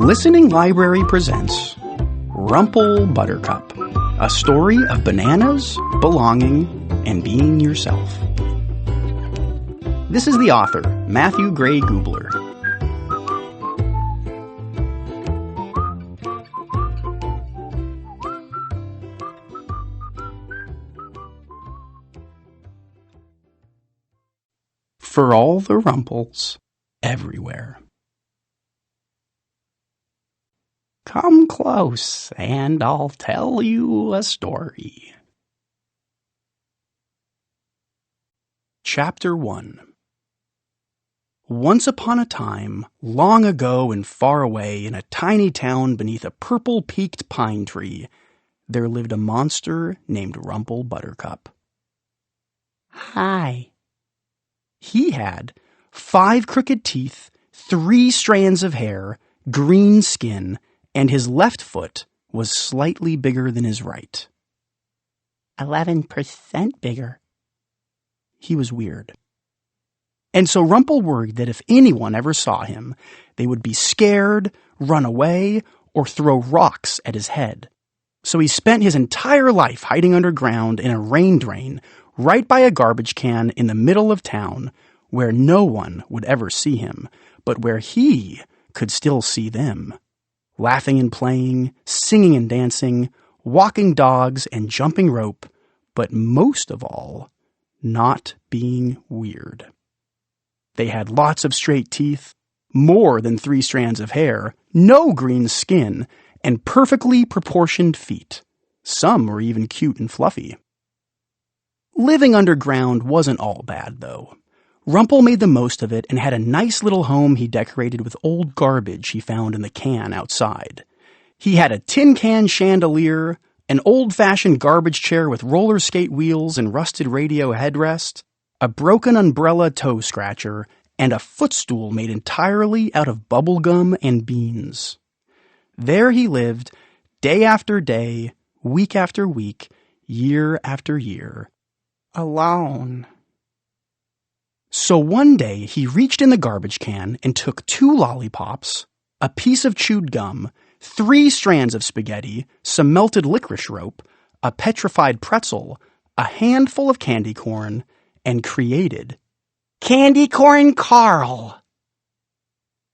Listening Library presents Rumple Buttercup, a story of bananas, belonging, and being yourself. This is the author, Matthew Gray Gubler. For all the rumples everywhere. Come close, and I'll tell you a story. Chapter 1. Once upon a time, long ago and far away in a tiny town beneath a purple-peaked pine tree, there lived a monster named Rumple Buttercup. Hi. He had 5 crooked teeth, 3 strands of hair, green skin, and his left foot was slightly bigger than his right. 11% bigger. He was weird. And so Rumple worried that if anyone ever saw him, they would be scared, run away, or throw rocks at his head. So he spent his entire life hiding underground in a rain drain right by a garbage can in the middle of town where no one would ever see him, but where he could still see them. Laughing and playing, singing and dancing, walking dogs and jumping rope, but most of all, not being weird. They had lots of straight teeth, more than 3 strands of hair, no green skin, and perfectly proportioned feet. Some were even cute and fluffy. Living underground wasn't all bad, though. Rumple made the most of it and had a nice little home he decorated with old garbage he found in the can outside. He had a tin can chandelier, an old-fashioned garbage chair with roller skate wheels and rusted radio headrest, a broken umbrella toe scratcher, and a footstool made entirely out of bubble gum and beans. There he lived, day after day, week after week, year after year, alone. So one day he reached in the garbage can and took 2 lollipops, a piece of chewed gum, 3 strands of spaghetti, some melted licorice rope, a petrified pretzel, a handful of candy corn, and created Candy Corn Carl.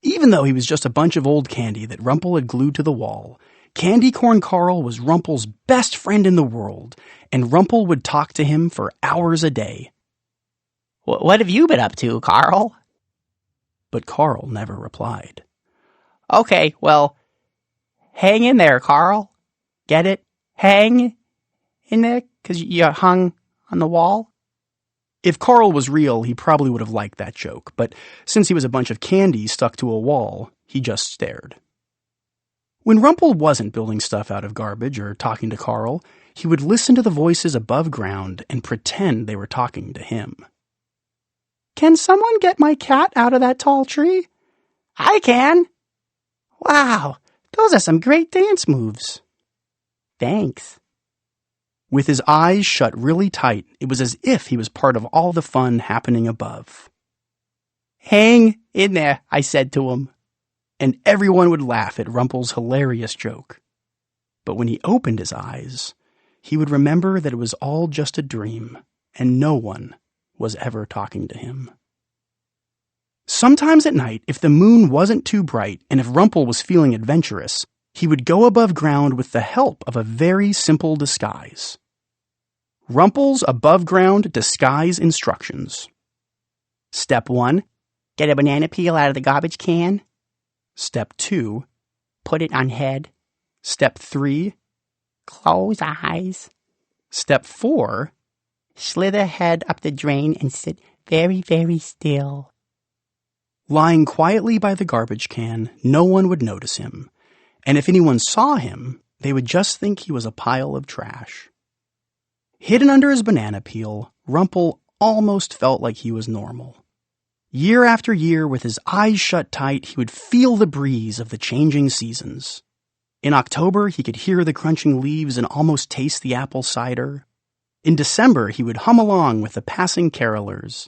Even though he was just a bunch of old candy that Rumple had glued to the wall, Candy Corn Carl was Rumple's best friend in the world, and Rumple would talk to him for hours a day. What have you been up to, Carl? But Carl never replied. Okay, well, hang in there, Carl. Get it? Hang in there, 'cause you hung on the wall? If Carl was real, he probably would have liked that joke, but since he was a bunch of candy stuck to a wall, he just stared. When Rumple wasn't building stuff out of garbage or talking to Carl, he would listen to the voices above ground and pretend they were talking to him. Can someone get my cat out of that tall tree? I can. Wow, those are some great dance moves. Thanks. With his eyes shut really tight, it was as if he was part of all the fun happening above. Hang in there, I said to him. And everyone would laugh at Rumple's hilarious joke. But when he opened his eyes, he would remember that it was all just a dream, and no one was ever talking to him. Sometimes at night, if the moon wasn't too bright and if Rumple was feeling adventurous, he would go above ground with the help of a very simple disguise. Rumple's above-ground disguise instructions. Step 1. Get a banana peel out of the garbage can. Step 2. Put it on head. Step 3. Close eyes. Step 4. Slither head up the drain and sit very, very still. Lying quietly by the garbage can, no one would notice him, and if anyone saw him, they would just think he was a pile of trash. Hidden under his banana peel, Rumple almost felt like he was normal. Year after year, with his eyes shut tight, he would feel the breeze of the changing seasons. In October, he could hear the crunching leaves and almost taste the apple cider. In December, he would hum along with the passing carolers.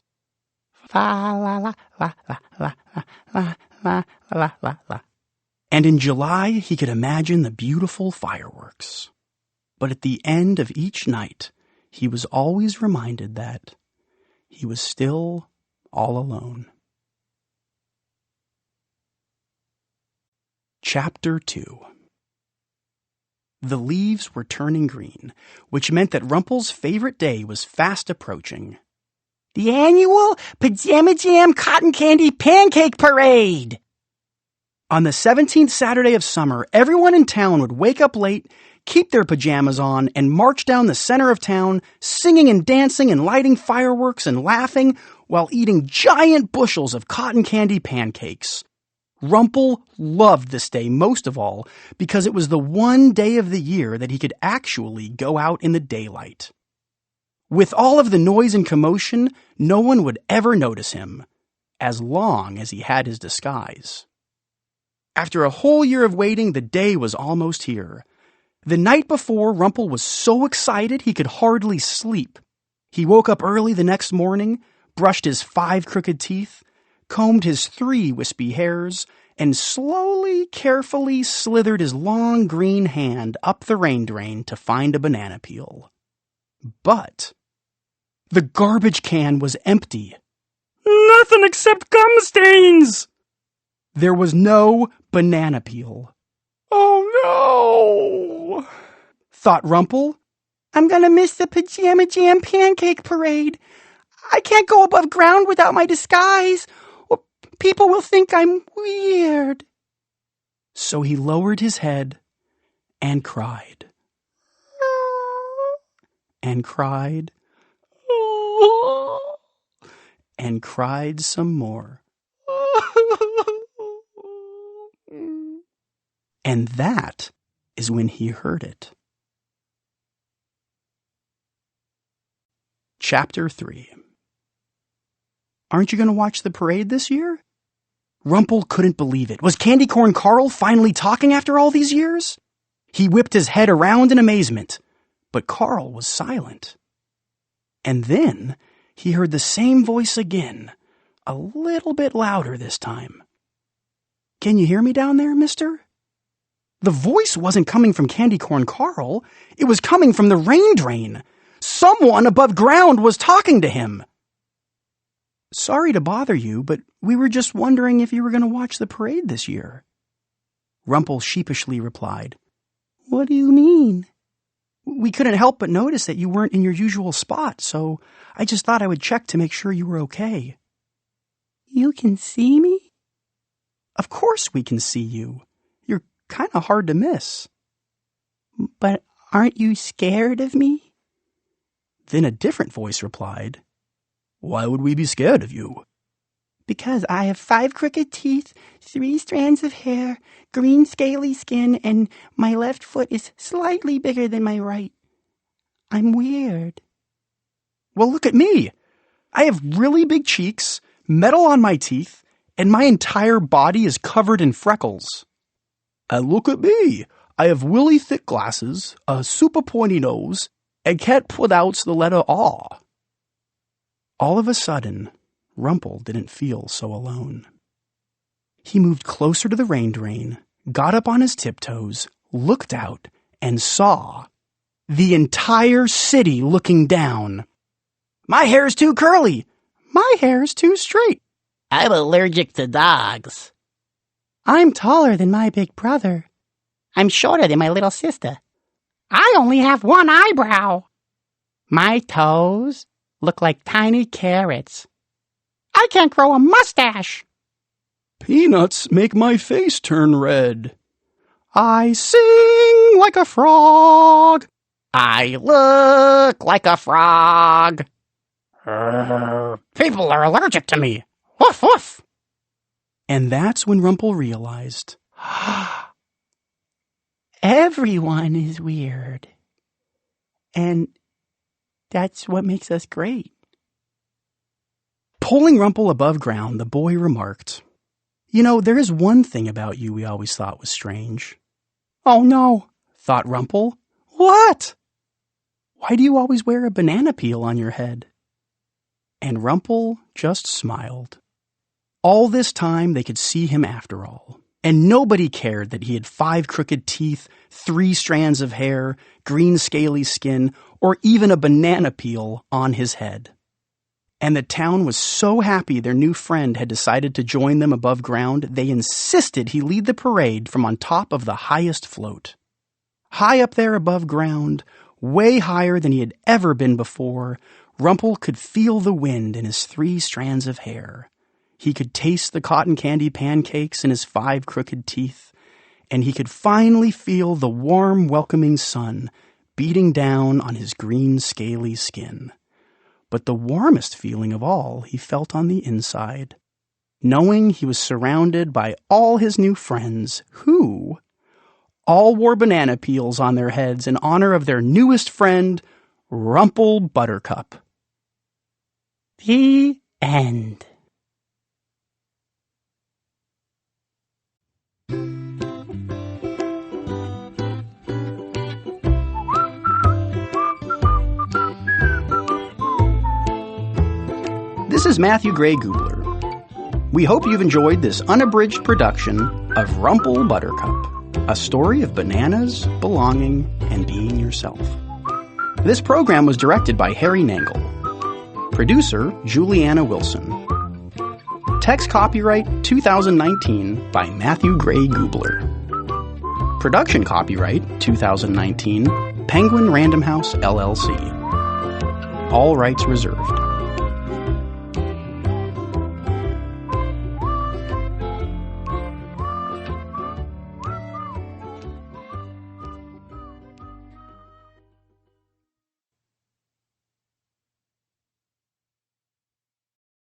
Fa la la la la la la la la la la. And in July, he could imagine the beautiful fireworks. But at the end of each night, he was always reminded that he was still all alone. Chapter 2. The leaves were turning green, which meant that Rumple's favorite day was fast approaching. The annual Pajama Jam Cotton Candy Pancake Parade! On the 17th Saturday of summer, everyone in town would wake up late, keep their pajamas on, and march down the center of town, singing and dancing and lighting fireworks and laughing while eating giant bushels of cotton candy pancakes. Rumple loved this day most of all because it was the one day of the year that he could actually go out in the daylight. With all of the noise and commotion, no one would ever notice him, as long as he had his disguise. After a whole year of waiting, the day was almost here. The night before, Rumple was so excited he could hardly sleep. He woke up early the next morning, brushed his 5 crooked teeth, combed his 3 wispy hairs, and slowly, carefully slithered his long green hand up the rain drain to find a banana peel. But the garbage can was empty. Nothing except gum stains! There was no banana peel. Oh no! Thought Rumple. I'm gonna miss the Pajama Jam Pancake Parade. I can't go above ground without my disguise, or people will think I'm weird. So he lowered his head and cried. And cried. And cried some more. And that is when he heard it. Chapter 3. Aren't you going to watch the parade this year? Rumple couldn't believe it. Was Candy Corn Carl finally talking after all these years? He whipped his head around in amazement, but Carl was silent. And then he heard the same voice again, a little bit louder this time. Can you hear me down there, mister? The voice wasn't coming from Candy Corn Carl. It was coming from the rain drain. Someone above ground was talking to him. Sorry to bother you, but we were just wondering if you were going to watch the parade this year. Rumple sheepishly replied, What do you mean? We couldn't help but notice that you weren't in your usual spot, so I just thought I would check to make sure you were okay. You can see me? Of course we can see you. You're kind of hard to miss. But aren't you scared of me? Then a different voice replied, Why would we be scared of you? Because I have 5 crooked teeth, 3 strands of hair, green scaly skin, and my left foot is slightly bigger than my right. I'm weird. Well, look at me. I have really big cheeks, metal on my teeth, and my entire body is covered in freckles. And look at me. I have really thick glasses, a super pointy nose, and can't pronounce the letter R. All of a sudden, Rumple didn't feel so alone. He moved closer to the rain drain, got up on his tiptoes, looked out, and saw the entire city looking down. My hair's too curly. My hair's too straight. I'm allergic to dogs. I'm taller than my big brother. I'm shorter than my little sister. I only have 1 eyebrow. My toes look like tiny carrots. I can't grow a mustache. Peanuts make my face turn red. I sing like a frog. I look like a frog. People are allergic to me. Woof, woof. And that's when Rumple realized, Everyone is weird. And that's what makes us great. Pulling Rumple above ground, the boy remarked, You know, there is one thing about you we always thought was strange. Oh no, thought Rumple. What? Why do you always wear a banana peel on your head? And Rumple just smiled. All this time they could see him after all, And nobody cared that he had 5 crooked teeth, 3 strands of hair, green scaly skin, or even a banana peel on his head. And the town was so happy their new friend had decided to join them above ground, they insisted he lead the parade from on top of the highest float. High up there above ground, way higher than he had ever been before, Rumple could feel the wind in his 3 strands of hair. He could taste the cotton candy pancakes in his 5 crooked teeth, and he could finally feel the warm, welcoming sun beating down on his green, scaly skin. But the warmest feeling of all he felt on the inside, knowing he was surrounded by all his new friends who all wore banana peels on their heads in honor of their newest friend, Rumple Buttercup. The end. This is Matthew Gray Gubler. We hope you've enjoyed this unabridged production of Rumple Buttercup, a story of bananas, belonging, and being yourself. This program was directed by Harry Nangle. Producer, Juliana Wilson. Text copyright 2019 by Matthew Gray Gubler. Production copyright 2019, Penguin Random House, LLC. All rights reserved.